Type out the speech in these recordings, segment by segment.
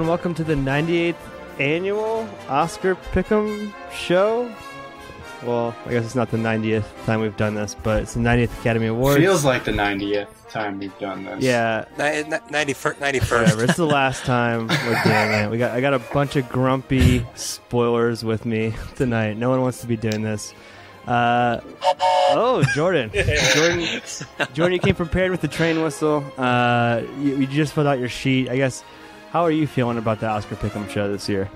welcome to the 98th annual Oscar Pick'em show. Well, I guess it's not the 90th time we've done this, but it's the 90th Academy Awards. Feels like the 90th time we've done this. Yeah. 91st. Whatever. It's the last time we're doing it. I got a bunch of grumpy spoilers with me tonight. No one wants to be doing this. Jordan. Jordan, you came prepared with the train whistle. You just filled out your sheet. I guess, how are you feeling about the Oscar Pick'em show this year?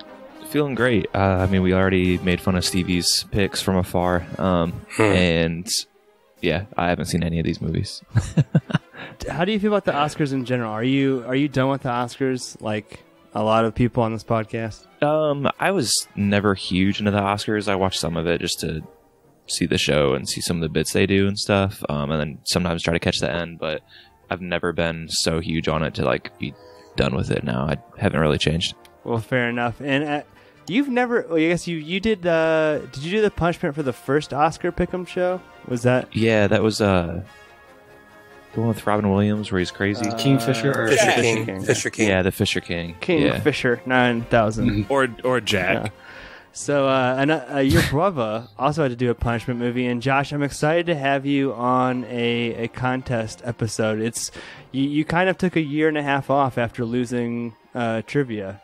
Feeling great. We already made fun of Stevie's picks from afar. And yeah, I haven't seen any of these movies. How do you feel about the Oscars in general? Are you done with the Oscars like a lot of people on this podcast? I was never huge into the Oscars. I watched some of it just to see the show and see some of the bits they do and stuff. And then sometimes try to catch the end, but I've never been so huge on it to like be done with it now. I haven't really changed. Well, fair enough. And you've never, I guess you did you do the punishment for the first Oscar Pick'em show? Was that? Yeah, that was the one with Robin Williams where he's crazy. Kingfisher or Fisher King. Yeah, the Fisher King. Kingfisher 9000. Or Jack. Yeah. So, your brother also had to do a punishment movie, and Josh, I'm excited to have you on a contest episode. It's you kind of took a year and a half off after losing trivia.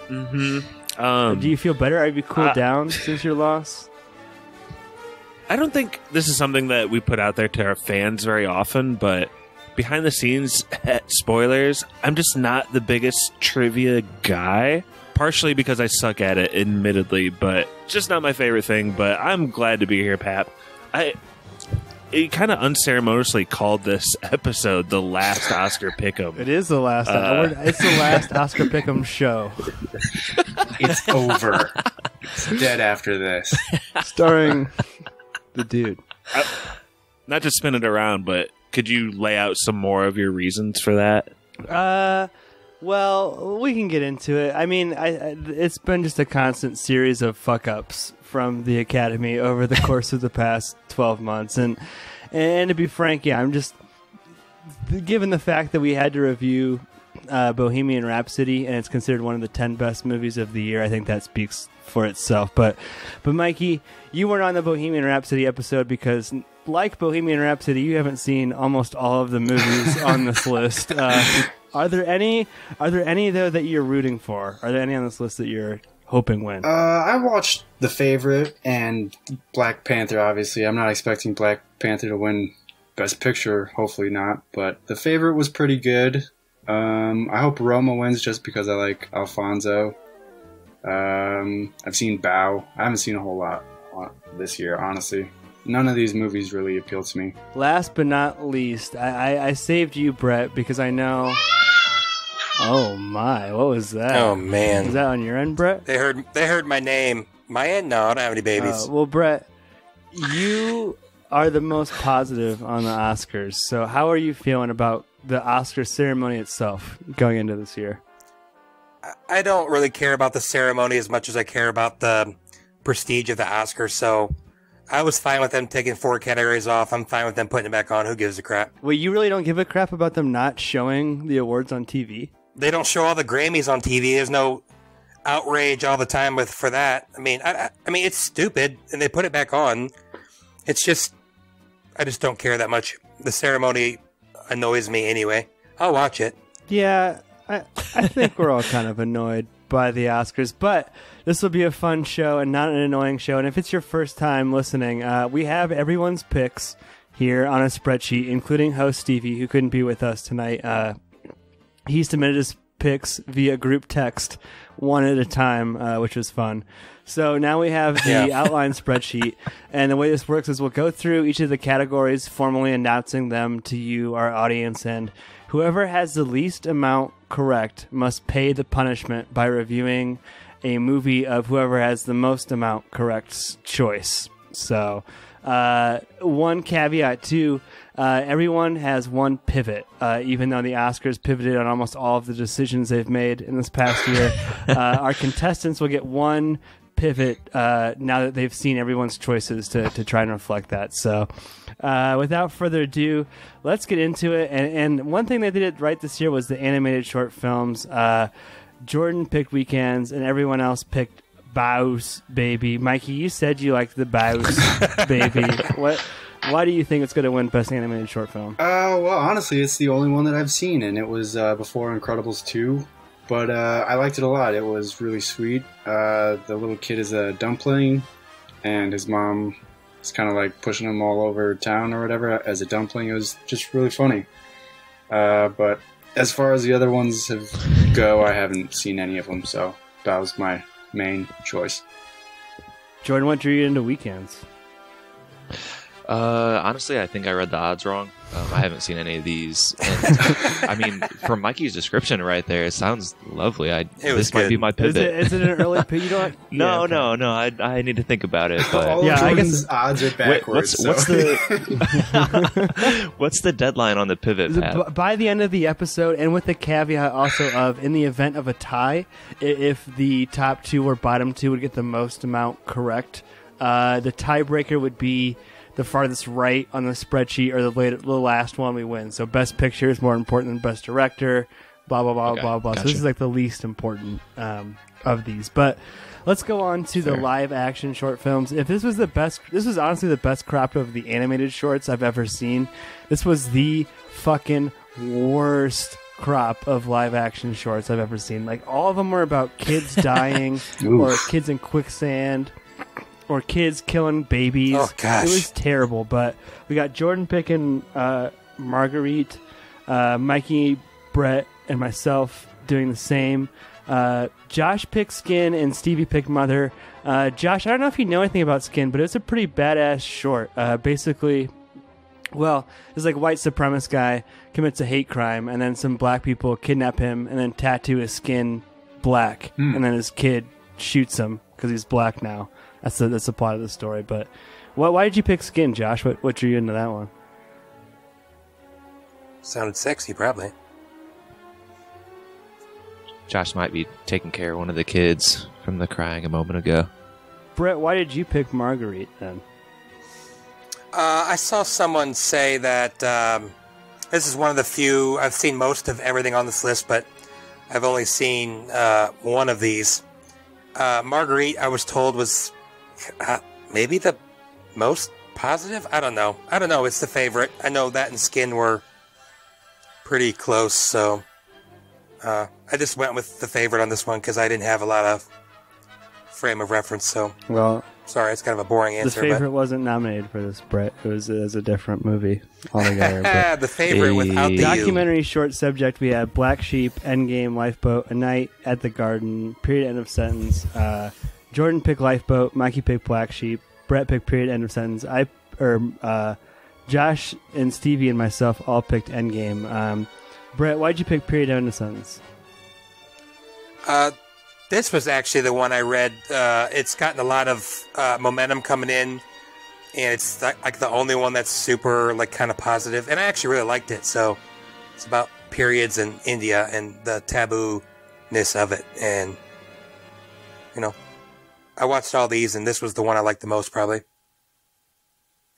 Mm-hmm. Do you feel better? Have you cooled down since your loss? I don't think this is something that we put out there to our fans very often, but behind the scenes, spoilers, I'm just not the biggest trivia guy. Partially because I suck at it, admittedly, but just not my favorite thing. But I'm glad to be here, Pap. It kind of unceremoniously called this episode the last Oscar Pick'em. It is the last. It's the last Oscar Pick'em show. It's over. It's dead after this. Starring the dude. Not to spin it around, but could you lay out some more of your reasons for that? Well, we can get into it. I mean, it's been just a constant series of fuck-ups from the Academy over the course of the past 12 months. And to be frank, yeah, I'm just... Given the fact that we had to review Bohemian Rhapsody, and it's considered one of the 10 best movies of the year, I think that speaks for itself. But Mikey, you weren't on the Bohemian Rhapsody episode because... Like Bohemian Rhapsody, you haven't seen almost all of the movies on this list. Are there any though that you're rooting for? Are there any on this list that you're hoping win? I watched The Favorite and Black Panther. Obviously, I'm not expecting Black Panther to win Best Picture. Hopefully not. But The Favorite was pretty good. I hope Roma wins just because I like Alfonso. I've seen Bao. I haven't seen a whole lot this year, honestly. None of these movies really appeal to me. Last but not least, I saved you, Brett, because I know... Oh, my. What was that? Oh, man. Was that on your end, Brett? They heard my name. My end? No, I don't have any babies. Well, Brett, you are the most positive on the Oscars. So how are you feeling about the Oscar ceremony itself going into this year? I don't really care about the ceremony as much as I care about the prestige of the Oscars, so... I was fine with them taking 4 categories off. I'm fine with them putting it back on. Who gives a crap? Well, you really don't give a crap about them not showing the awards on TV? They don't show all the Grammys on TV. There's no outrage all the time for that. I mean, I mean, it's stupid, and they put it back on. It's just, I just don't care that much. The ceremony annoys me anyway. I'll watch it. Yeah, I think we're all kind of annoyed by the Oscars, but this will be a fun show and not an annoying show. And if it's your first time listening, we have everyone's picks here on a spreadsheet, including host Stevie, who couldn't be with us tonight. He submitted his picks via group text one at a time, which was fun. So now we have the outline spreadsheet, and the way this works is we'll go through each of the categories, formally announcing them to you, our audience, and whoever has the least amount correct must pay the punishment by reviewing a movie of whoever has the most amount correct choice. So, one caveat too, everyone has one pivot, even though the Oscars pivoted on almost all of the decisions they've made in this past year. Our contestants will get one pivot now that they've seen everyone's choices to try and reflect that. So without further ado, let's get into it. And one thing they did right this year was the animated short films. Jordan picked Weekends, and everyone else picked Bows Baby. Mikey, you said you liked the Bows Baby. Why do you think it's going to win Best Animated Short Film? Well, honestly, it's the only one that I've seen, and it was before Incredibles 2. But I liked it a lot. It was really sweet. The little kid is a dumpling, and his mom is kind of like pushing him all over town or whatever as a dumpling. It was just really funny. But as far as the other ones go, I haven't seen any of them, so that was my main choice. Jordan, what drew you into Weekends? Honestly, I think I read the odds wrong. I haven't seen any of these. And, I mean, from Mikey's description right there, it sounds lovely. This might be my pivot. Is it an early pivot? You don't? No. I need to think about it. But All yeah, of I Jordan's guess odds are backwards. What's the what's the deadline on the pivot, Pat? By the end of the episode, and with the caveat also of, in the event of a tie, if the top two or bottom two would get the most amount correct, the tiebreaker would be the farthest right on the spreadsheet, or the last one we win. So best picture is more important than best director, blah, blah, blah, Okay, blah, blah. gotcha. So this is like the least important of these. But let's go on to the live action short films. If this was this was honestly the best crop of the animated shorts I've ever seen. This was the fucking worst crop of live action shorts I've ever seen. Like, all of them were about kids dying or kids in quicksand, or kids killing babies. Oh, gosh. It was terrible. But we got Jordan picking Marguerite, Mikey, Brett, and myself doing the same. Josh picked Skin, and Stevie picked Mother. Josh, I don't know if you know anything about Skin, but it's a pretty badass short. Basically, well, this like white supremacist guy commits a hate crime, and then some black people kidnap him and then tattoo his skin black, and then his kid shoots him because he's black now. That's the plot of the story. But why did you pick Skin, Josh? What drew you into that one? Sounded sexy, probably. Josh might be taking care of one of the kids from the crying a moment ago. Brett, why did you pick Marguerite then? I saw someone say that this is one of the few. I've seen most of everything on this list, but I've only seen one of these. Marguerite, I was told, was maybe the most positive. I don't know. It's the favorite. I know that and Skin were pretty close, so I just went with the favorite on this one because I didn't have a lot of frame of reference. So, Well, sorry, it's kind of a boring the answer. favorite wasn't nominated for this, Brett. It was a different movie altogether. But The favorite without the documentary short subject, we had Black Sheep, Endgame, Lifeboat, A Night at the Garden, period, end of sentence. Jordan picked Lifeboat, Mikey picked Black Sheep, Brett picked period, end of sentence. Josh and Stevie and myself all picked Endgame. Brett, why'd you pick period, end of sentence? This was actually the one I read. It's gotten a lot of momentum coming in, and it's like the only one that's super like kind of positive. And I actually really liked it. So it's about periods in India and the taboo-ness of it. And I watched all these, and this was the one I liked the most, probably.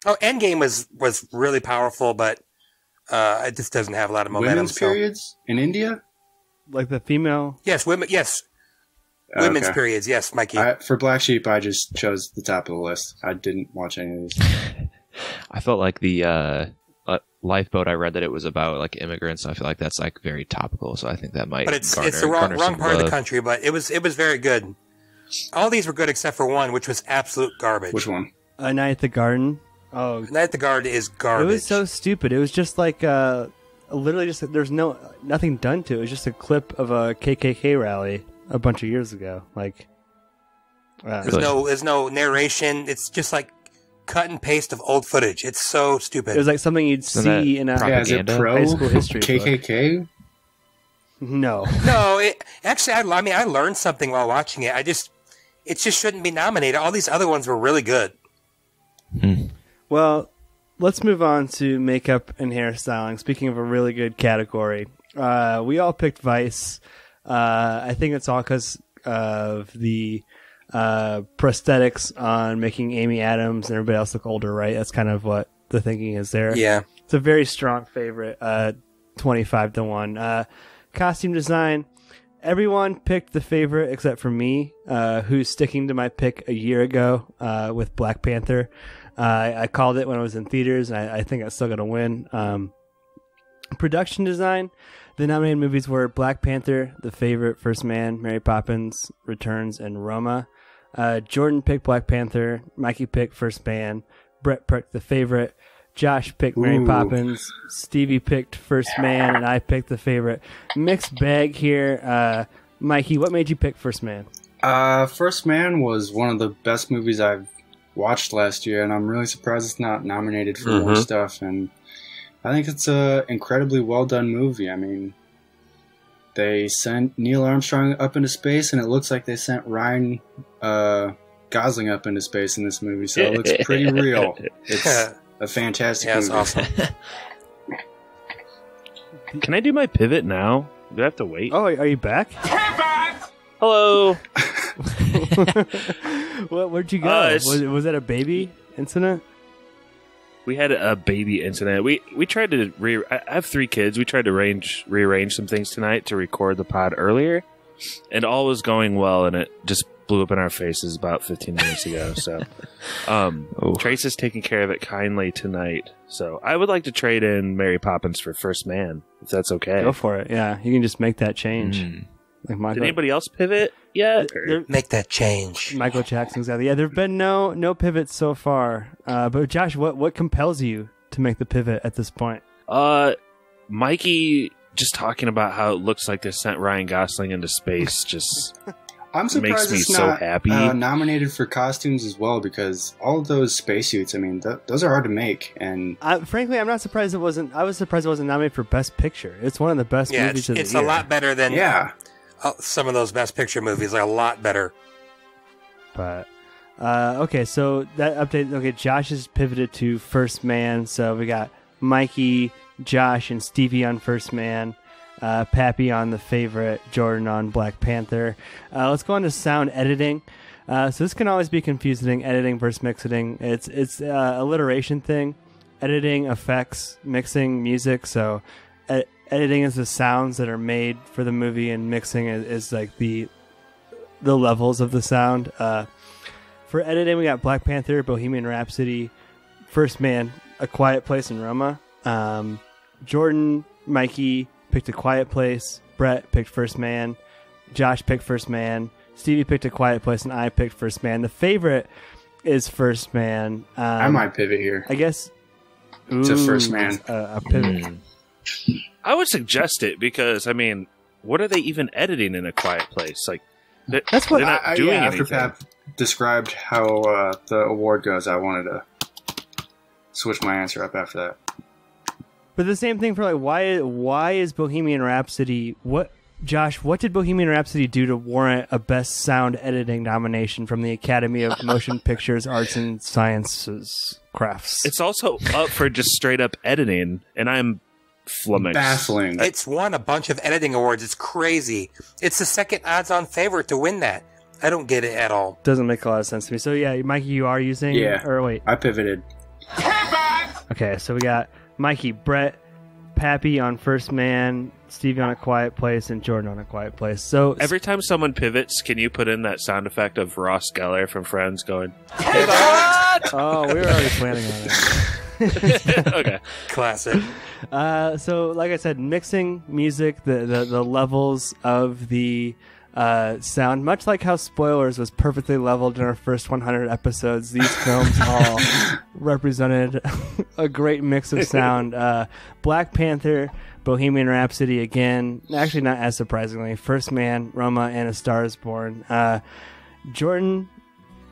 Oh, Endgame was really powerful, but it just doesn't have a lot of momentum. Women's periods in India? Like the female? Yes, women. Yes. Women's Okay. periods, yes, Mikey. For Black Sheep, I just chose the top of the list. I didn't watch any of these. I felt like the Lifeboat, I read that it was about like immigrants. I feel like that's like very topical, so I think that might. But it's garner, the wrong garner some part of the love. country. But it was very good. All these were good except for one, which was absolute garbage. Which one? A Night at the Garden. Oh, Night at the Garden is it garbage. was so stupid. It was just like literally just there's nothing done to it. It was just a clip of a KKK rally a bunch of years ago. Like, There's no narration. It's just like cut and paste of old footage. It's so stupid. it was like something you'd Isn't that see in a Yeah, is it Propaganda? pro high school history book. KKK? No. No, actually, I learned something while watching it. It just shouldn't be nominated. All these other ones were really good. Well, let's move on to makeup and hairstyling. Speaking of a really good category, we all picked Vice. I think it's all because of the prosthetics on making Amy Adams and everybody else look older, right? That's kind of what the thinking is there. Yeah. It's a very strong favorite, 25-1. Costume design, everyone picked the favorite except for me, who's sticking to my pick a year ago with Black Panther. I called it when I was in theaters, and I think I'm still going to win. Production design, the nominated movies were Black Panther, The Favorite, First Man, Mary Poppins Returns, and Roma. Jordan picked Black Panther, Mikey picked First Man, Brett picked The Favorite, Josh picked Mary Poppins, Stevie picked First Man, and I picked The Favorite. Mixed bag here. Mikey, what made you pick First Man? First Man was one of the best movies I've watched last year, and I'm really surprised it's not nominated for more stuff. And I think it's a incredibly well done movie. I mean, they sent Neil Armstrong up into space, and it looks like they sent Ryan Gosling up into space in this movie, so it looks pretty real. It's a fantastic movie. That's awesome. Can I do my pivot now? Do I have to wait? Oh, are you back? Hello. Where'd you go? It's- Was that a baby incident? We had a baby incident. We tried to I have 3 kids. We tried to rearrange some things tonight to record the pod earlier, and all was going well, and it just blew up in our faces about 15 minutes ago. So, Trace is taking care of it kindly tonight. So, I would like to trade in Mary Poppins for First Man, if that's okay. Go for it. Yeah, you can just make that change. Like Michael, Did anybody else pivot yet? Or- Make that change. Michael Jackson's out. Yeah, there've been no pivots so far. But Josh, what compels you to make the pivot at this point? Mikey just talking about how it looks like they sent Ryan Gosling into space just I'm surprised makes me it's so not happy. Nominated for costumes as well, because all of those spacesuits, I mean, those are hard to make. And Frankly, I'm not surprised it wasn't. I was surprised it wasn't nominated for Best Picture. It's one of the best Yeah, movies of the it's year. a lot better than yeah, some of those Best Picture movies. Are a lot better. But okay, so that update. Okay, Josh has pivoted to First Man. So we got Mikey, Josh, and Stevie on First Man. Pappy on The Favorite, Jordan on Black Panther. Let's go on to sound editing. So this can always be confusing, editing versus mixing. It's alliteration thing. Editing affects mixing music. So editing is the sounds that are made for the movie, and mixing is like the levels of the sound. For editing, we got Black Panther, Bohemian Rhapsody, First Man, A Quiet Place, and Roma. Jordan, Mikey picked A Quiet Place, Brett picked First Man, Josh picked First Man, Stevie picked A Quiet Place, and I picked First Man. The favorite is First Man. I might pivot here. I guess To First Man. A pivot. I would suggest it because, I mean, what are they even editing in A Quiet Place? Like, That's what they're not doing after anything. Pap described how the award goes, I wanted to switch my answer up after that. But the same thing for like why is Bohemian Rhapsody Josh, what did Bohemian Rhapsody do to warrant a Best Sound Editing nomination from the Academy of Motion Pictures Arts and Sciences Crafts? It's also up for just straight up editing, and I'm flummoxed. Baffling. It's won a bunch of editing awards. It's crazy. It's the second odds-on favorite to win that. I don't get it at all. Doesn't make a lot of sense to me. So yeah, Mikey, you are using Yeah. or wait. I pivoted. Okay, so we got Mikey, Brett, Pappy on First Man, Stevie on A Quiet Place, and Jordan on A Quiet Place. So Every time someone pivots, can you put in that sound effect of Ross Geller from Friends going, oh, we were already planning on it. okay. Classic. So, like I said, mixing music, the levels of the sound, much like how Spoilers was perfectly leveled in our first 100 episodes, these films all represented a great mix of sound. Black Panther, Bohemian Rhapsody again, actually not as surprisingly, First Man, Roma, and A Star Is Born. Jordan,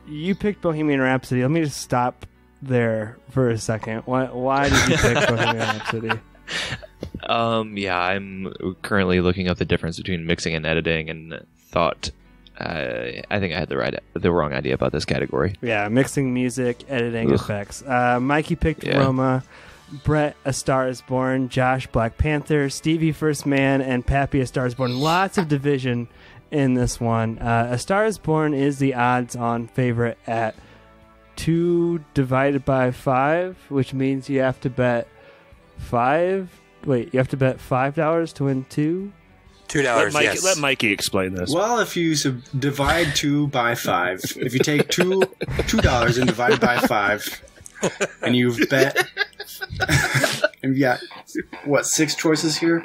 you picked Bohemian Rhapsody. Let me just stop there for a second. Why did you pick Bohemian Rhapsody? Yeah, I'm currently looking up the difference between mixing and editing, and thought I think I had the wrong idea about this category. Yeah, mixing music, editing, Ugh. effects. Mikey picked Yeah. Roma, Brett, A Star Is Born, Josh, Black Panther, Stevie, First Man, and Pappy, A Star Is Born. Lots of division in this one. A Star is Born is the odds-on favorite at 2 divided by 5, which means you have to bet you have to bet $5 to win 2. $2, yes. Let Mikey explain this. Well, if you divide 2 by 5, if you take $2 and divide it by 5, and you've bet, and you got, what, 6 choices here?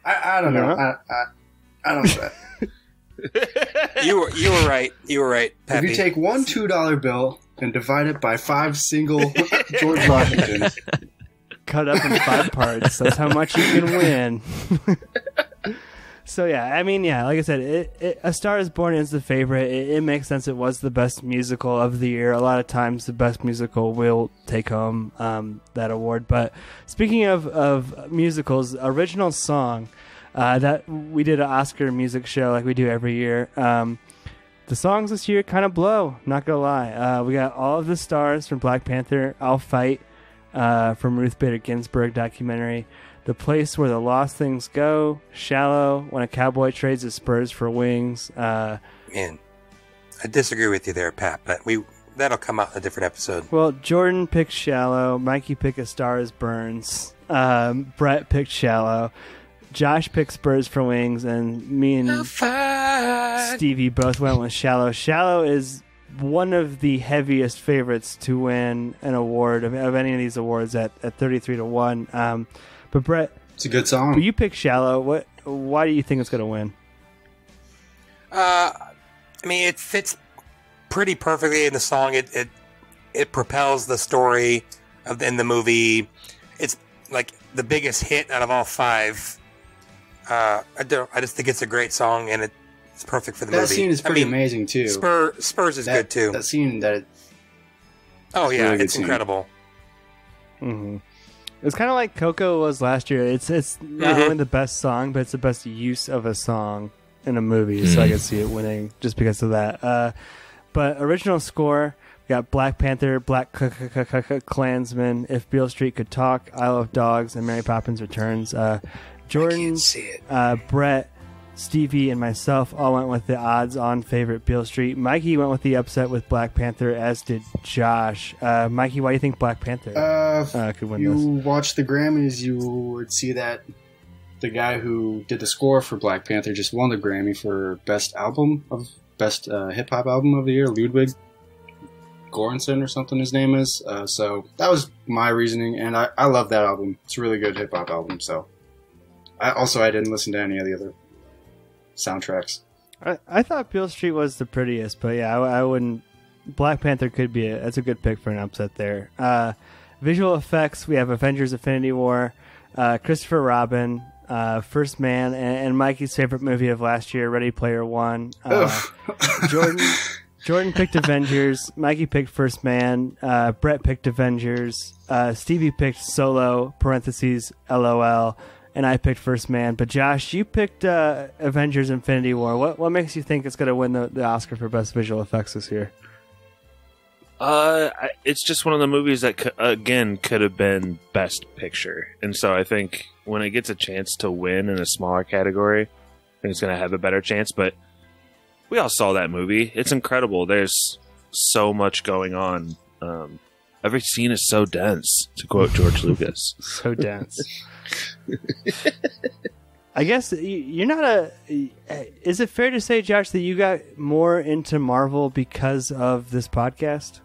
I don't know. I don't bet. You were right. You were right, Pappy. If you take one $2 bill and divide it by 5 single George Washington, cut up in 5 parts. That's how much you can win. So yeah, I mean, yeah, like I said, A Star is Born is the favorite. It makes sense. It was the best musical of the year. A lot of times, the best musical will take home that award. But speaking of musicals, original song that we did an Oscar music show like we do every year. The songs this year kind of blow. Not gonna lie. We got All of the Stars from Black Panther. I'll Fight from Ruth Bader Ginsburg documentary. The Place Where the Lost Things Go, Shallow, When a Cowboy Trades His Spurs for Wings. Man, I disagree with you there, Pat, but that'll come out in a different episode. Well, Jordan picked Shallow, Mikey picked A Star is Burns, Brett picked Shallow, Josh picked Spurs for Wings, and me and Stevie both went with Shallow. Shallow is one of the heaviest favorites to win an award of any of these awards at 33 to 1. But Brett, it's a good song. But you picked Shallow. Why do you think it's going to win? I mean, it fits pretty perfectly in the song. It propels the story in the movie. It's like the biggest hit out of all 5. I just think it's a great song, and it's perfect for the movie. That scene is pretty amazing too. Spurs is good too. That scene Oh yeah, really it's incredible. Mm-hmm. It's kind of like Coco was last year. It's not only the best song, but it's the best use of a song in a movie. So I could see it winning just because of that. But original score, we got Black Panther, Black Klansman, If Beale Street Could Talk, Isle of Dogs, and Mary Poppins Returns. Jordan, I can't see it. Brett, Stevie, and myself all went with the odds-on favorite Beale Street. Mikey went with the upset with Black Panther, as did Josh. Mikey, why do you think Black Panther could win this? You watch the Grammys, you would see that the guy who did the score for Black Panther just won the Grammy for best hip hop album of the year. Ludwig Göransson or something his name is. So that was my reasoning, and I love that album. It's a really good hip hop album. So I didn't listen to any of the other soundtracks. I thought Beale Street was the prettiest, but yeah, I wouldn't. Black Panther could be that's a good pick for an upset there. Visual effects, we have Avengers: Infinity War, Christopher Robin, First Man, and Mikey's favorite movie of last year, Ready Player One. Jordan picked Avengers, Mikey picked First Man, Brett picked Avengers, Stevie picked Solo (LOL), and I picked First Man. But Josh, you picked Avengers: Infinity War. What makes you think it's going to win the Oscar for Best Visual Effects this year? It's just one of the movies that could have been Best Picture, and so I think when it gets a chance to win in a smaller category, I think it's going to have a better chance. But we all saw that movie; it's incredible. There's so much going on. Every scene is so dense, to quote George Lucas. So dense. I guess you're not is it fair to say, Josh, that you got more into Marvel because of this podcast?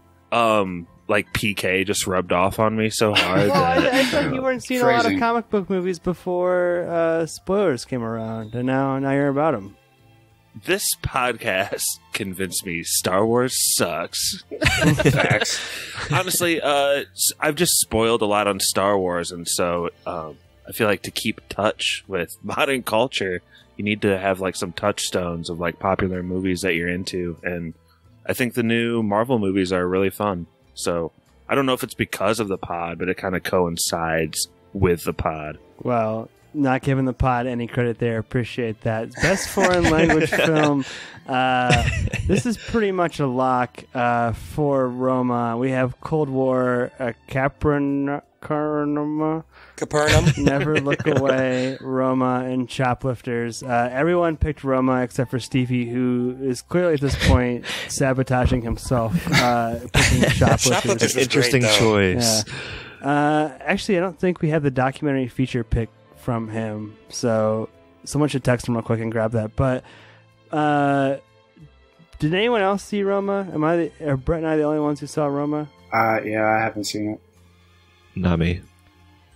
Like PK just rubbed off on me so hard. Well, I thought you weren't seeing a lot of comic book movies before spoilers came around, and now you're about them. This podcast convinced me Star Wars sucks. Facts. Honestly, I've just spoiled a lot on Star Wars, and so I feel like to keep touch with modern culture, you need to have like some touchstones of like popular movies that you're into, and I think the new Marvel movies are really fun. So I don't know if it's because of the pod, but it kind of coincides with the pod. Well, not giving the pod any credit there. Appreciate that. Best foreign language film. This is pretty much a lock for Roma. We have Cold War, Capernaum, Capernaum. Never Look Away, Roma, and Shoplifters. Everyone picked Roma except for Stevie, who is clearly at this point sabotaging himself, picking Shoplifters. Shoplifters was Interesting great, though. choice. Actually, I don't think we have the documentary feature pick from him, so someone should text him real quick and grab that. But did anyone else see Roma? Are Brett and I the only ones who saw Roma? Yeah, I haven't seen it. Not me.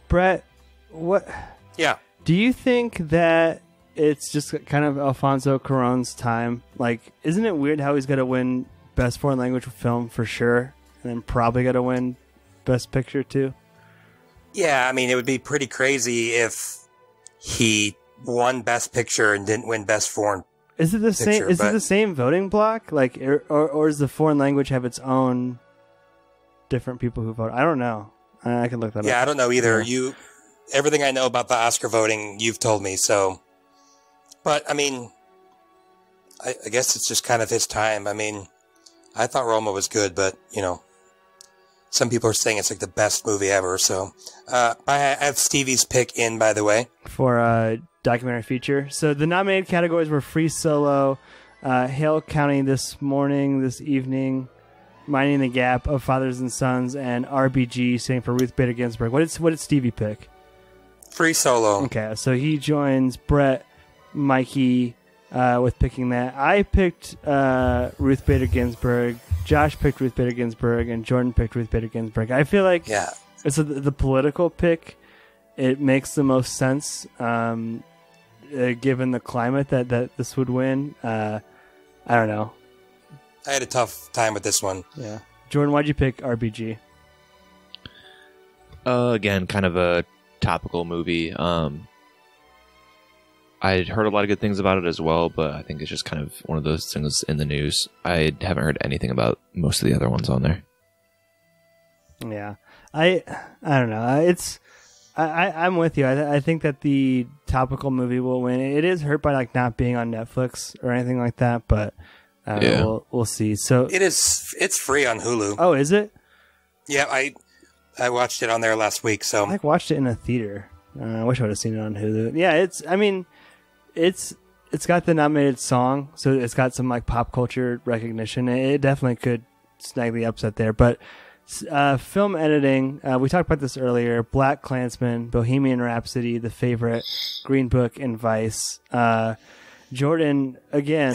Brett, what Yeah. do you think that it's just kind of Alfonso Cuarón's time? Like, isn't it weird how he's going to win Best Foreign Language Film for sure, and then probably going to win Best Picture too? Yeah, I mean, it would be pretty crazy if he won Best Picture and didn't win Best Foreign. Is it the same? Picture, Is it but- the same voting block? Like, or does the foreign language have its own different people who vote? I don't know. I can look that Yeah, up. I don't know either. Yeah. Everything I know about the Oscar voting, you've told me. So, but I mean, I guess it's just kind of his time. I mean, I thought Roma was good, but some people are saying it's like the best movie ever. So, I have Stevie's pick in, by the way. For a documentary feature. So the nominated categories were Free Solo, Hale County This Evening, Minding the Gap, Of Fathers and Sons, and RBG, standing for Ruth Bader Ginsburg. What did Stevie pick? Free Solo. Okay, so he joins Brett, Mikey, with picking that. I picked Ruth Bader Ginsburg. Josh picked Ruth Bader Ginsburg, and Jordan picked Ruth Bader Ginsburg. I feel like Yeah. it's the political pick. It makes the most sense, given the climate that this would win. I don't know. I had a tough time with this one. Yeah, Jordan, why'd you pick RBG? Again, kind of a topical movie. I'd heard a lot of good things about it as well, but I think it's just kind of one of those things in the news. I haven't heard anything about most of the other ones on there. Yeah, I don't know. I'm with you. I think that the topical movie will win. It is hurt by like not being on Netflix or anything like that, but I don't know, we'll see. So It's free on Hulu. oh, is it? Yeah, I watched it on there last week. So I watched it in a theater. I wish I would have seen it on Hulu. Yeah, it's got the nominated song, so it's got some like pop culture recognition. It definitely could snag the upset there. But film editing, we talked about this earlier. Black Klansman, Bohemian Rhapsody, The Favorite, Green Book, and Vice. Jordan, again,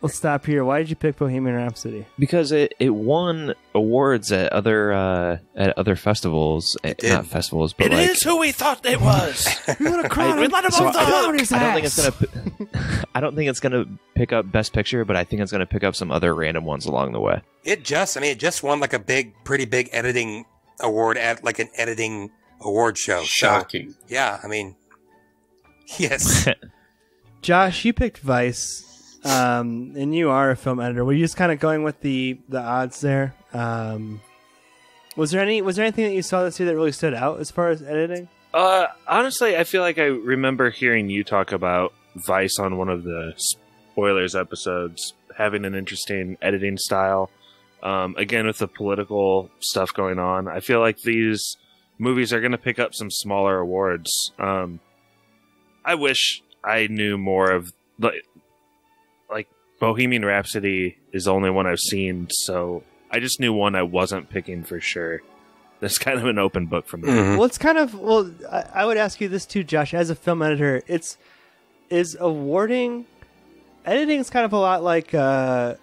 let's stop here. Why did you pick Bohemian Rhapsody? Because it won awards at other festivals. did. Not festivals, but It like is who we thought it was. We let him So off the hook. I don't think it's gonna pick up Best Picture, but I think it's gonna pick up some other random ones along the way. it just won like a pretty big editing award at like an editing award show. So, Shocking. yeah, I mean, yes. Josh, you picked Vice, and you are a film editor. Were you just kind of going with the odds there? Was there anything that you saw this year that really stood out as far as editing? Honestly, I feel like I remember hearing you talk about Vice on one of the Spoilers episodes, having an interesting editing style. Again, with the political stuff going on, I feel like these movies are going to pick up some smaller awards. I wish I knew more of like Bohemian Rhapsody is the only one I've seen, so I just knew one I wasn't picking for sure. That's kind of an open book for me. Mhm. Well, it's kind of I would ask you this too, Josh. As a film editor, is awarding editing is kind of a lot like the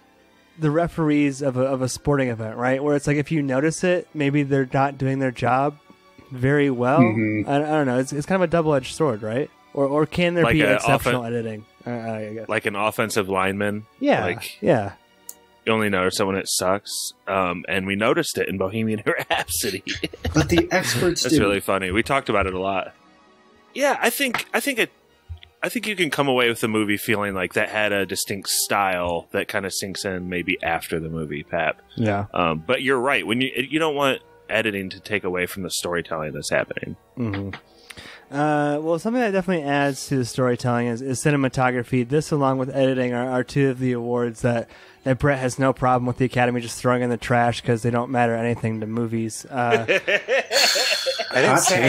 referees of a sporting event, right? Where it's like if you notice it, maybe they're not doing their job very well. Mhm. I don't know. It's kind of a double-edged sword, right? Or can there Like be a exceptional editing? I guess. Like an offensive lineman. Yeah, like- yeah. You only notice it when it sucks. And we noticed it in Bohemian Rhapsody. But the experts That's didn't. really funny. We talked about it a lot. Yeah, I think you can come away with the movie feeling like that had a distinct style that kind of sinks in maybe after the movie, Pap. Yeah. But you're right. When you don't want editing to take away from the storytelling that's happening. Mm-hmm. Well, something that definitely adds to the storytelling is cinematography. This, along with editing, are two of the awards that Brett has no problem with the Academy just throwing in the trash because they don't matter anything to movies. I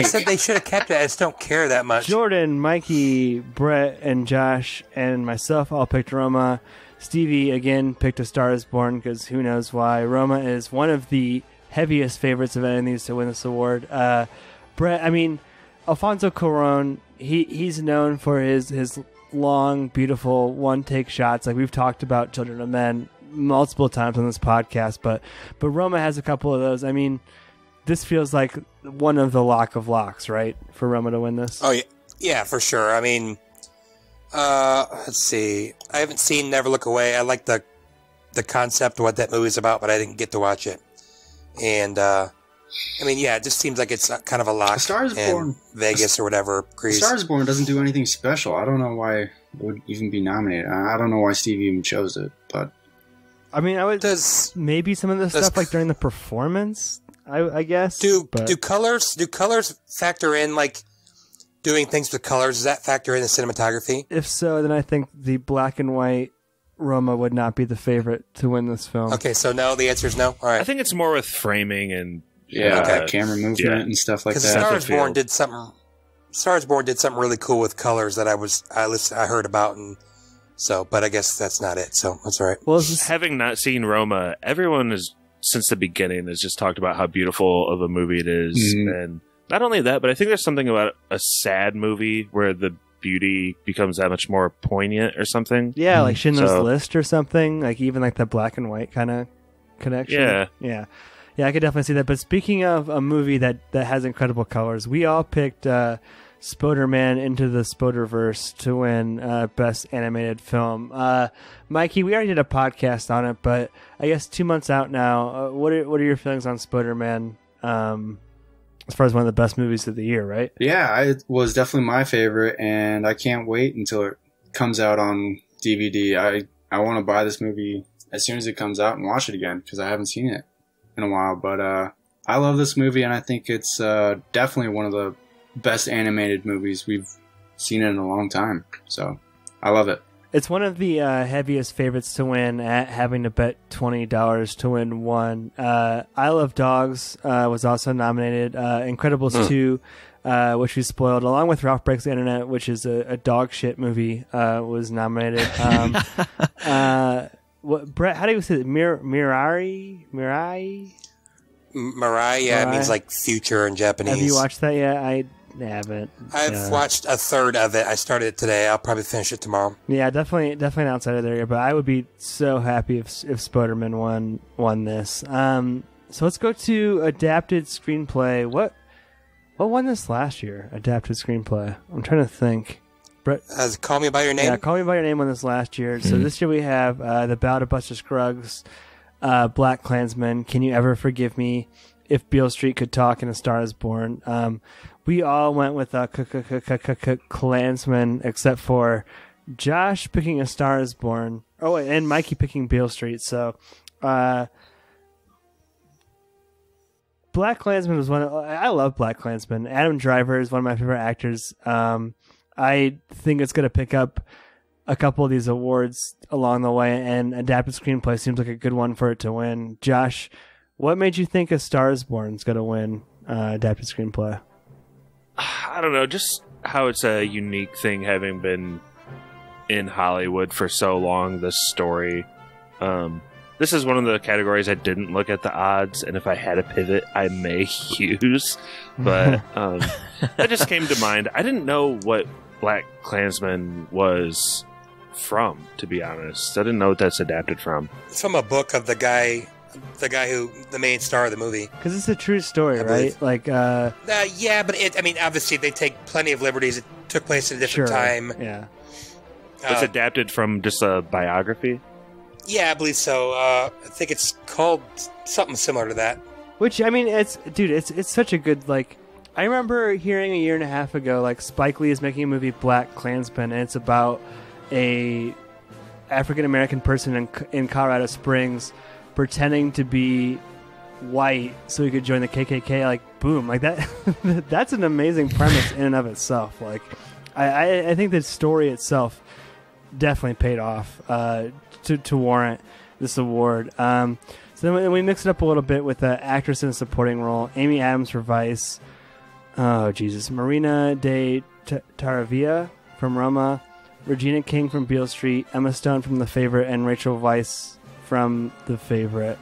said they should have kept it. I just don't care that much. Jordan, Mikey, Brett, and Josh, and myself all picked Roma. Stevie, again, picked A Star is Born because who knows why. Roma is one of the heaviest favorites of any of these to win this award. Brett, I mean, Alfonso Cuarón, he's known for his long, beautiful one-take shots. Like we've talked about Children of Men multiple times on this podcast, but Roma has a couple of those. I mean, this feels like one of the lock of locks, right, for Roma to win this? Oh, yeah, for sure. I mean, let's see. I haven't seen Never Look Away. I like the concept of what that movie's about, but I didn't get to watch it. And, I mean, yeah, it just seems like it's kind of a lock. A Star is Born, Vegas or whatever. A Star is Born doesn't do anything special. I don't know why it would even be nominated. I don't know why Steve even chose it, but I mean, maybe some of the stuff like during the performance, I guess. Do colors factor in, like doing things with colors? Does that factor in the cinematography? If so, then I think the black and white Roma would not be the favorite to win this film. Okay, so no, the answer is no. All right. I think it's more with framing and camera movement and stuff like that. Star is Born did something. Star is Born did something really cool with colors that I heard about, and so, but I guess that's not it. So that's all right. Well, having not seen Roma, everyone has since the beginning has just talked about how beautiful of a movie it is, and not only that, but I think there's something about a sad movie where the beauty becomes that much more poignant or something. Yeah, like Schindler's List or something. Like even like the black and white kind of connection. Yeah, I could definitely see that. But speaking of a movie that has incredible colors, we all picked Spoderman Into the Spoderverse to win Best Animated Film. Mikey, we already did a podcast on it, but I guess 2 months out now, what are your feelings on Spoderman? As far as one of the best movies of the year, right? Yeah, it was definitely my favorite, and I can't wait until it comes out on DVD. I want to buy this movie as soon as it comes out and watch it again because I haven't seen it in a while. But I love this movie, and I think it's definitely one of the best animated movies we've seen in a long time. So I love it. It's one of the heaviest favorites to win at having to bet $20 to win one. I Love Dogs was also nominated. Incredibles 2, which we spoiled, along with Ralph Breaks the Internet, which is a dog shit movie, was nominated. Brett, how do you say it? Mirai? Mirai, yeah, it means like future in Japanese. Have you watched that yet? I haven't. I've watched a third of it. I started it today. I'll probably finish it tomorrow. Yeah, definitely an outsider there. But I would be so happy if Spoderman won this. So let's go to adapted screenplay. What won this last year? Adapted screenplay. I'm trying to think. Brett, Call Me by Your Name. Yeah, Call Me by Your Name won this last year. So this year we have The Ballad of Buster Scruggs, Black Klansman, Can You Ever Forgive Me, If Beale Street Could Talk, and A Star Is Born. We all went with Klansman, except for Josh picking A Star Is Born. Oh, and Mikey picking Beale Street. So, Black Klansman was I love Black Klansman. Adam Driver is one of my favorite actors. I think it's going to pick up a couple of these awards along the way, and adapted screenplay seems like a good one for it to win. Josh, what made you think A Star Is Born is going to win adapted screenplay? I don't know, just how it's a unique thing having been in Hollywood for so long, this story. This is one of the categories I didn't look at the odds, and if I had a pivot, I may use. But that just came to mind. I didn't know what Black Klansman was from, to be honest. I didn't know what that's adapted from. It's from a book of the guy who the main star of the movie. Because it's a true story, right? Like, yeah, but obviously they take plenty of liberties. It took place at a different time. Yeah, it's adapted from just a biography. Yeah, I believe so. I think it's called something similar to that. Which, I mean, it's such a good, like, I remember hearing a year and a half ago, like, Spike Lee is making a movie, Black Klansman, and it's about a African-American person in Colorado Springs pretending to be white so he could join the KKK. Like, boom, like that. That's an amazing premise in and of itself. Like, I think the story itself definitely paid off to warrant this award. So then we mix it up a little bit with the actress in a supporting role. Amy Adams for Vice. Oh, Jesus. Marina de Taravilla from Roma. Regina King from Beale Street. Emma Stone from The Favorite. And Rachel Weisz from The Favorite.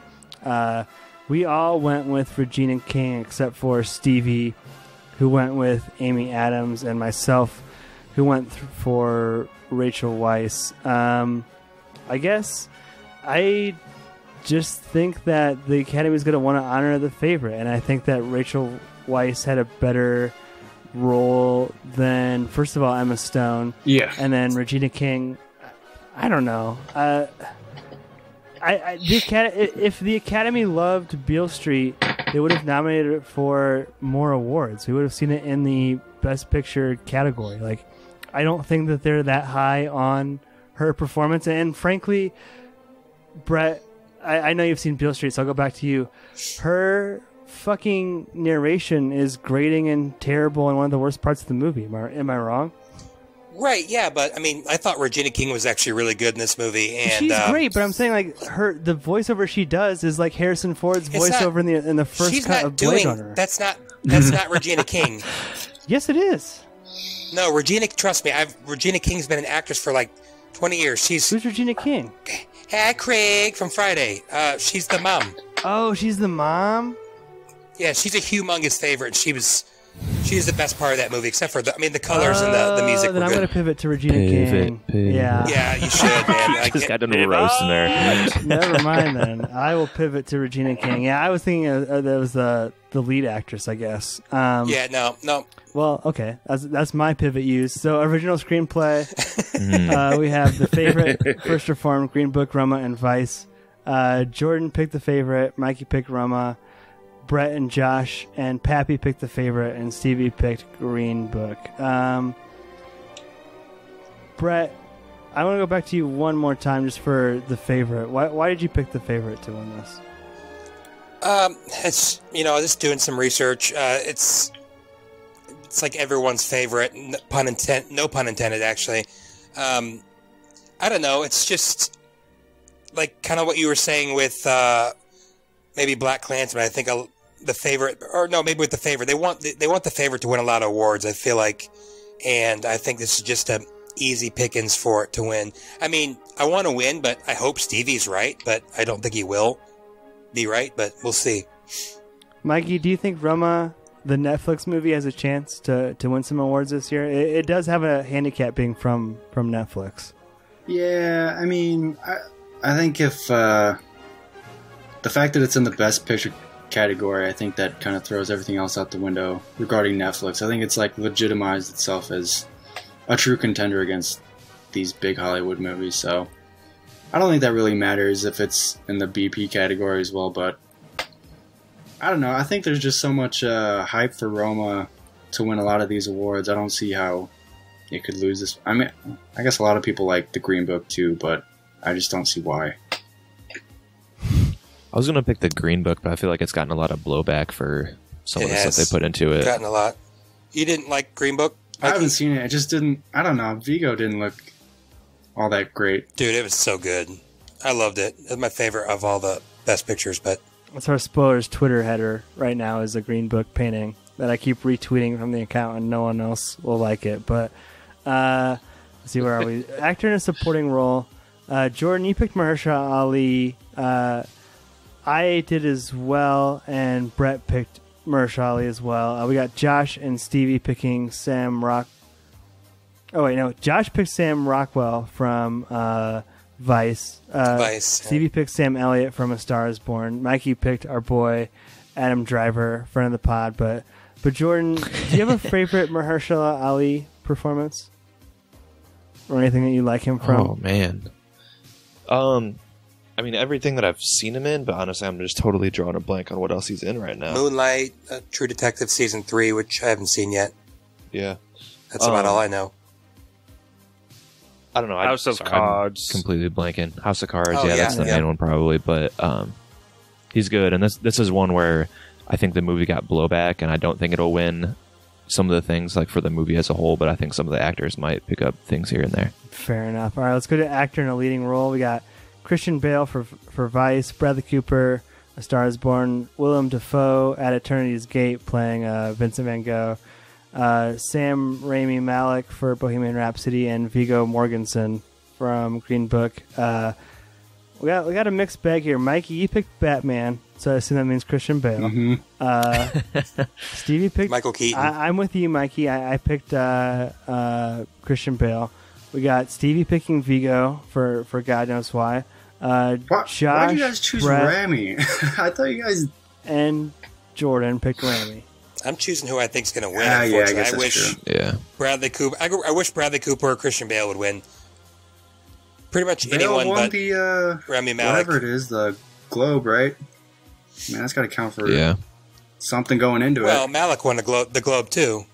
We all went with Regina King except for Stevie, who went with Amy Adams, and myself, who went for Rachel Weisz. I guess I just think that the Academy is going to want to honor The Favorite, and I think that Rachel Weisz had a better role than, first of all, Emma Stone. Yeah. And then Regina King. I don't know. If the Academy loved Beale Street, they would have nominated it for more awards. We would have seen it in the Best Picture category. Like, I don't think that they're that high on her performance. And frankly, Brett, I know you've seen Beale Street, so I'll go back to you. Her fucking narration is grating and terrible and one of the worst parts of the movie. Am I wrong? Right, yeah, but I mean, I thought Regina King was actually really good in this movie, and she's great. But I'm saying, like, the voiceover she does is like Harrison Ford's voiceover in the first cut of Blade Runner. That's not Regina King. Yes, it is. No, Regina. Trust me, Regina King's been an actress for like 20 years. Who's Regina King? Hey, Craig from Friday. She's the mom. Oh, she's the mom. Yeah, she's a humongous favorite. She's the best part of that movie, except for the colors and the music. Then were I'm good. going to pivot to Regina King. Yeah. Yeah, you should, man. Just got into a roast in there. Never mind then. I will pivot to Regina King. Yeah, I was thinking that was the lead actress, I guess. Yeah, no. Well, okay. That's my pivot use. So, original screenplay. We have The Favorite, First Reformed, Green Book, Roma, and Vice. Jordan picked The Favorite. Mikey picked Roma. Brett and Josh and Pappy picked The Favorite, and Stevie picked Green Book. Brett, I want to go back to you one more time just for The Favorite. Why did you pick The Favorite to win this? It's just doing some research. It's like everyone's favorite. No pun intended, actually. I don't know. It's just like kind of what you were saying with maybe Black Klansman. I think The Favorite, or no, maybe with The Favorite, they want The Favorite to win a lot of awards, I feel like, and I think this is just a easy pickings for it to win. I mean, I want to win, but I hope Stevie's right, but I don't think he will be right, but we'll see. Mikey, do you think Roma, the Netflix movie, has a chance to win some awards this year? It does have a handicap being from Netflix. Yeah, I mean, I think if the fact that it's in the Best Picture category, I think that kind of throws everything else out the window regarding Netflix. I think it's like legitimized itself as a true contender against these big Hollywood movies. So I don't think that really matters if it's in the BP category as well. But I don't know. I think there's just so much hype for Roma to win a lot of these awards. I don't see how it could lose this. I mean, I guess a lot of people like the Green Book too, but I just don't see why. I was going to pick the Green Book, but I feel like it's gotten a lot of blowback for some of the stuff they put into it. Gotten a lot. You didn't like Green Book? I haven't seen it. It just didn't. I don't know. Vigo didn't look all that great. Dude, it was so good. I loved it. It was my favorite of all the Best Pictures. But that's our spoilers Twitter header right now, is a Green Book painting that I keep retweeting from the account, and no one else will like it. But let's see, where are we? Actor in a supporting role. Jordan, you picked Mahershala Ali. I did as well, and Brett picked Mahershala Ali as well. We got Josh and Stevie picking Sam Rock. Oh wait, no. Josh picked Sam Rockwell from Vice. Vice. Stevie picked Sam Elliott from A Star Is Born. Mikey picked our boy Adam Driver, friend of the pod. But Jordan, do you have a favorite Mahershala Ali performance, or anything that you like him from? Oh man. I mean, everything that I've seen him in, but honestly, I'm just totally drawing a blank on what else he's in right now. Moonlight, True Detective Season 3, which I haven't seen yet. Yeah. That's about all I know. I don't know. House of Cards. I'm completely blanking. House of Cards, Oh, that's the main one probably. But He's good, and this is one where I think the movie got blowback, and I don't think it'll win some of the things like for the movie as a whole, but I think some of the actors might pick up things here and there. Fair enough. All right, let's go to actor in a leading role. We got Christian Bale for Vice, Bradley Cooper, A Star Is Born, Willem Dafoe at Eternity's Gate playing Vincent Van Gogh, Sam Raimi Malek for Bohemian Rhapsody, and Viggo Mortensen from Green Book. We got a mixed bag here. Mikey, you picked Batman, so I assume that means Christian Bale. Mm-hmm. Stevie picked Michael Keaton. I'm with you, Mikey. I picked Christian Bale. We got Stevie picking Viggo for God knows why. Josh, why did you guys choose Brett, Rami? I thought you guys... and Jordan picked Rami. I'm choosing who I think's going to win. Yeah, I Unfortunately, guess I that's wish true. Yeah. Bradley Cooper. I wish Bradley Cooper or Christian Bale would win. Pretty much Bale anyone won but the, Rami Malek. whatever it is, the Globe, right? Man, that's got to count for Yeah. something going into Well, it. Malek won the Globe too.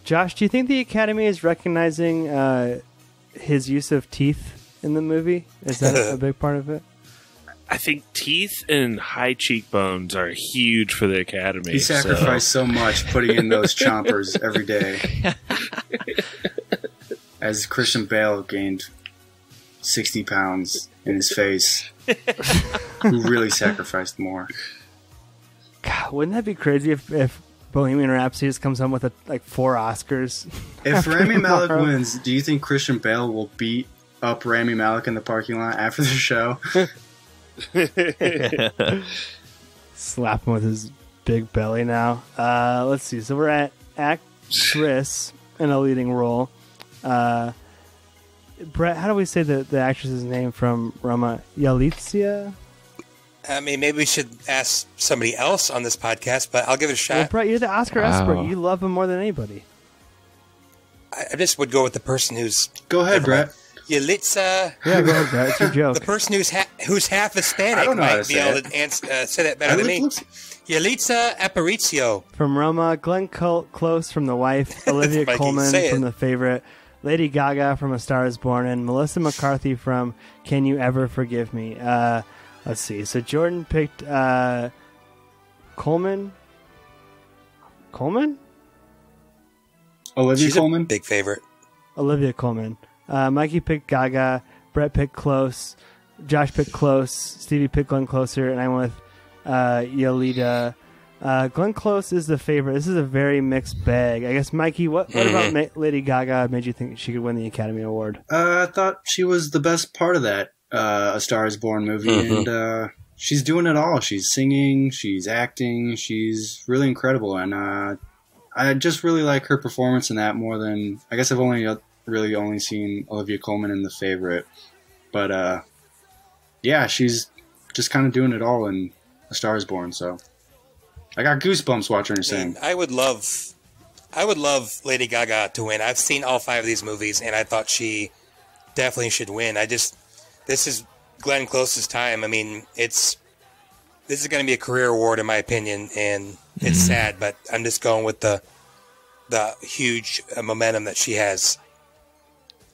Josh, do you think the Academy is recognizing his use of teeth in the movie? Is that a big part of it? I think teeth and high cheekbones are huge for the Academy. He sacrificed so much putting in those chompers every day. As Christian Bale gained 60 pounds in his face, who really sacrificed more. God, wouldn't that be crazy if Bohemian Rhapsody just comes home with like 4 Oscars? If Rami Malek tomorrow? wins, do you think Christian Bale will beat up Rami Malek in the parking lot after the show? Slap him with his big belly now. Let's see. So we're at actress in a leading role. Brett, how do we say the actress's name from Roma? Yalitza? I mean, maybe we should ask somebody else on this podcast, but I'll give it a shot. Well, Brett, you're the Oscar Wow. expert. You love him more than anybody. I just would go with the person who's Go ahead, Brett. Yalitza. Yeah, go ahead, Brett. It's your joke. The person who's half Hispanic I don't know how might to be say able it. to say that better than me. Yalitza Aparicio. From Roma, Glenn Close from The Wife, Olivia Mikey, Colman say it. from The Favorite, Lady Gaga from A Star Is Born, and Melissa McCarthy from Can You Ever Forgive Me? Let's see. So Jordan picked Coleman. Coleman? Olivia She's Colman? a big favorite. Olivia Colman. Mikey picked Gaga. Brett picked Close. Josh picked Close. Stevie picked Glenn Closer. And I went with Yolita. Glenn Close is the favorite. This is a very mixed bag. I guess, Mikey, what about Lady Gaga made you think she could win the Academy Award? I thought she was the best part of that A Star Is Born movie, and she's doing it all. She's singing, she's acting, she's really incredible, and I just really like her performance in that more than... I guess I've really only seen Olivia Colman in The Favorite, but yeah, she's just kind of doing it all in A Star Is Born, so... I got goosebumps watching her sing. I would love Lady Gaga to win. I've seen all 5 of these movies, and I thought she definitely should win. This is Glenn Close's time. I mean, this is going to be a career award in my opinion, and it's sad, but I'm just going with the huge momentum that she has.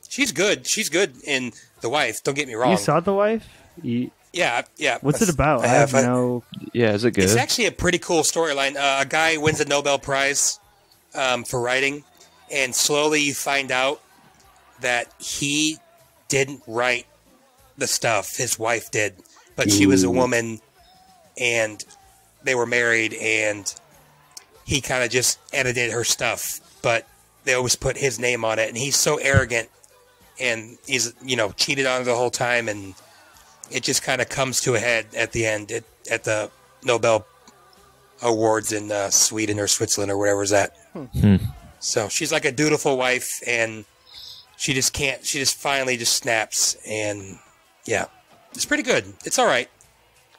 She's good. She's good in The Wife. Don't get me wrong. You saw The Wife? Yeah. What's it about? I have no... Yeah, is it good? It's actually a pretty cool storyline. A guy wins a Nobel Prize for writing, and slowly you find out that he didn't write the stuff. His wife did, but she was a woman, and they were married, and he kind of just edited her stuff, but they always put his name on it, and he's so arrogant, and he's cheated on her the whole time, and it just kind of comes to a head at the end at the Nobel Awards in Sweden or Switzerland or wherever it's at. So she's like a dutiful wife, and she just can't. She just finally just snaps, and yeah, it's pretty good. It's all right.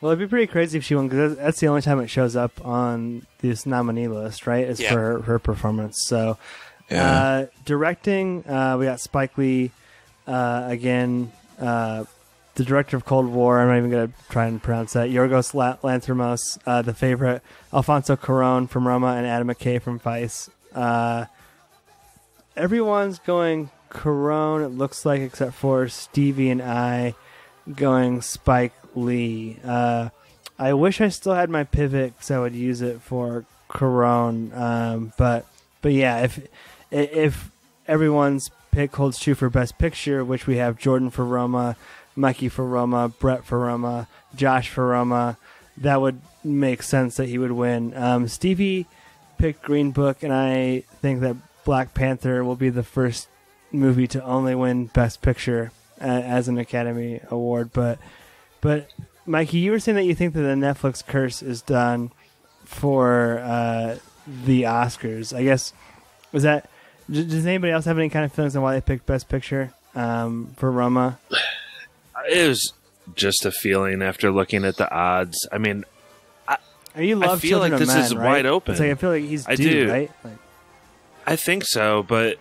Well, it'd be pretty crazy if she won, because that's the only time it shows up on this nominee list, right? Is for her performance. So, directing, we got Spike Lee again. The director of Cold War, I'm not even going to try and pronounce that, Yorgos Lanthimos, The Favorite, Alfonso Cuarón from Roma, and Adam McKay from Vice. Everyone's going Cuarón, it looks like, except for Stevie and I going Spike Lee. I wish I still had my pivot because I would use it for Corone. But yeah, if everyone's pick holds true for Best Picture, which we have Jordan for Roma, Mikey for Roma, Brett for Roma, Josh for Roma, that would make sense that he would win. Stevie picked Green Book, and I think that Black Panther will be the first movie to only win Best Picture as an Academy Award. But Mikey, you were saying that you think that the Netflix curse is done for the Oscars. I guess, was that... Does anybody else have any kind of feelings on why they picked Best Picture for Roma? It was just a feeling after looking at the odds. I mean, You love I feel Children like of this Men, is right? wide open. It's like I feel like he's I due, do. right? Like, I think so, but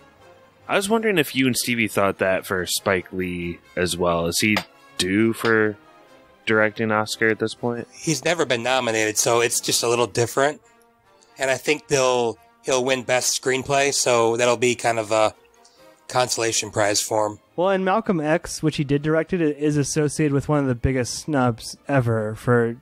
I was wondering if you and Stevie thought that for Spike Lee as well. Is he due for directing Oscar at this point? He's never been nominated, so it's just a little different. And I think he'll win Best Screenplay, so that'll be kind of a consolation prize for him. well, and Malcolm X, which he did direct it, is associated with one of the biggest snubs ever for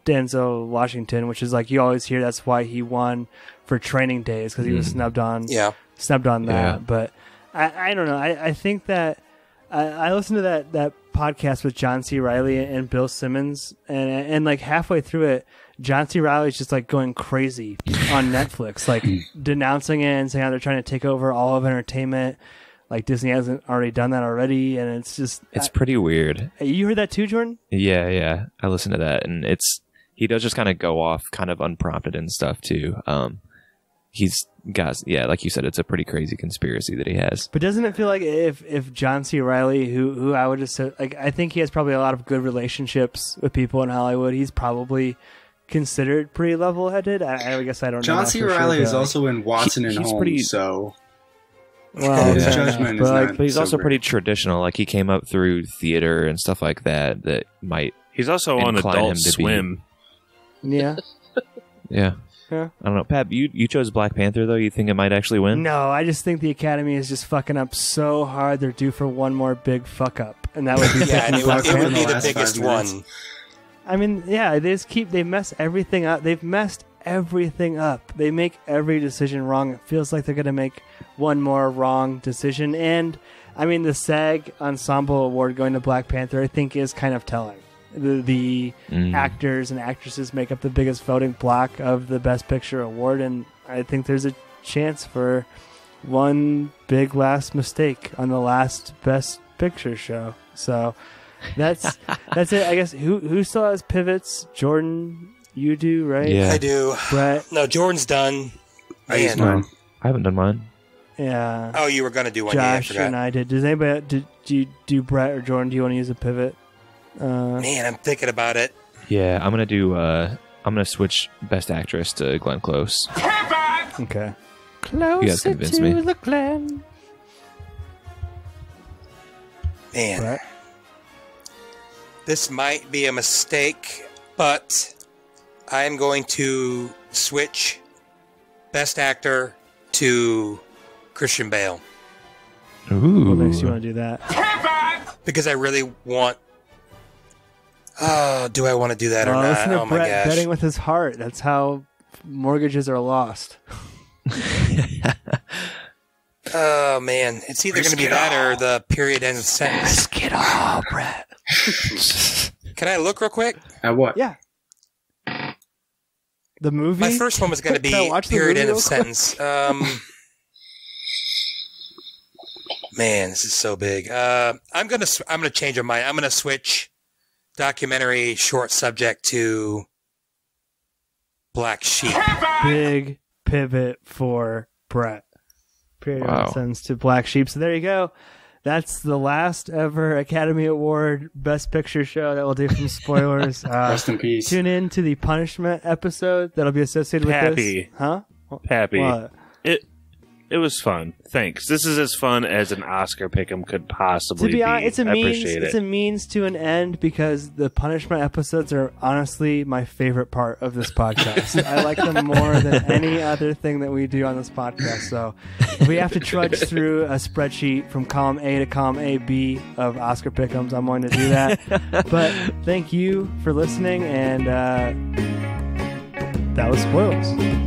Denzel Washington, which is like you always hear that's why he won for Training Days because he was snubbed on that. Yeah. But I don't know. I think that I listened to that podcast with John C. Reilly and Bill Simmons, and like halfway through it, John C. Reilly's just like going crazy on Netflix, like denouncing it and saying how they're trying to take over all of entertainment. Like Disney hasn't already done that already, and it's just It's pretty weird. You heard that too, Jordan? Yeah. I listened to that, and he does just kind of go off kind of unprompted and stuff too. He's got, like you said, it's a pretty crazy conspiracy that he has. But doesn't it feel like if John C. Reilly, who I would just say, like, I think he has probably a lot of good relationships with people in Hollywood. He's probably considered pretty level-headed. I guess I don't know. John that C. for Reilly sure, is but, also in Watson and he's Holmes, pretty- so well, his Yeah. judgment but is like, not But he's so also great. pretty traditional. Like he came up through theater and stuff like that might, He's also on Incline Adult him to be- Swim. yeah. yeah. Yeah. I don't know. Pap, you chose Black Panther though. You think it might actually win? No, I just think the Academy is just fucking up so hard. They're due for one more big fuck up, and that would be Yeah, and picking it Black would Panther. be the last biggest 5 minutes. one. I mean, yeah, they mess everything up. They've messed everything up. They make every decision wrong. It feels like they're going to make one more wrong decision. And, I mean, the SAG Ensemble Award going to Black Panther, I think, is kind of telling. The actors and actresses make up the biggest voting block of the Best Picture Award, and I think there's a chance for one big last mistake on the last Best Picture show. So that's it. I guess who still has pivots? Jordan, you do, right? Yeah. I do. Brett, No, Jordan's done. I used Man. mine. I haven't done mine. yeah. Oh, you were going to do one. Yeah, I Josh forgot. and I did. Does anybody do you do Brett or Jordan? Do you want to use a pivot? Man, I'm thinking about it. Yeah, I'm gonna switch Best Actress to Glenn Close. Okay. You guys Closer convinced to me. the Glen. Man, Brett? this might be a mistake, but I'm going to switch Best Actor to Christian Bale Ooh. What makes you want to do that? because I really want. Oh, do I want to do that or Listen not? to Oh my Brett gosh! betting with his heart. That's how mortgages are lost. Oh man, it's either going to be that or the period end of sentence. Get off, Brett. Can I look real quick? At what? Yeah. The movie. My first one was going to be Can I watch the period movie end of real quick? sentence. Man, this is so big. I'm gonna change my mind. I'm gonna switch documentary short subject to Black Sheep. Big pivot for Brett. Period Wow. sends to Black Sheep. So there you go. That's the last ever Academy Award Best Picture show that we'll do from spoilers. Rest in peace. Tune in to the punishment episode that'll be associated with Pappy. this. Huh? Pappy. What? It was fun. Thanks. This is as fun as an Oscar pick'em could possibly To be honest, it's a I means. appreciate It's it. a means to an end because the punishment episodes are honestly my favorite part of this podcast. I like them more than any other thing that we do on this podcast. So if we have to trudge through a spreadsheet from column A to column AB of Oscar pick'ems, I'm going to do that. But thank you for listening, and that was Spoils.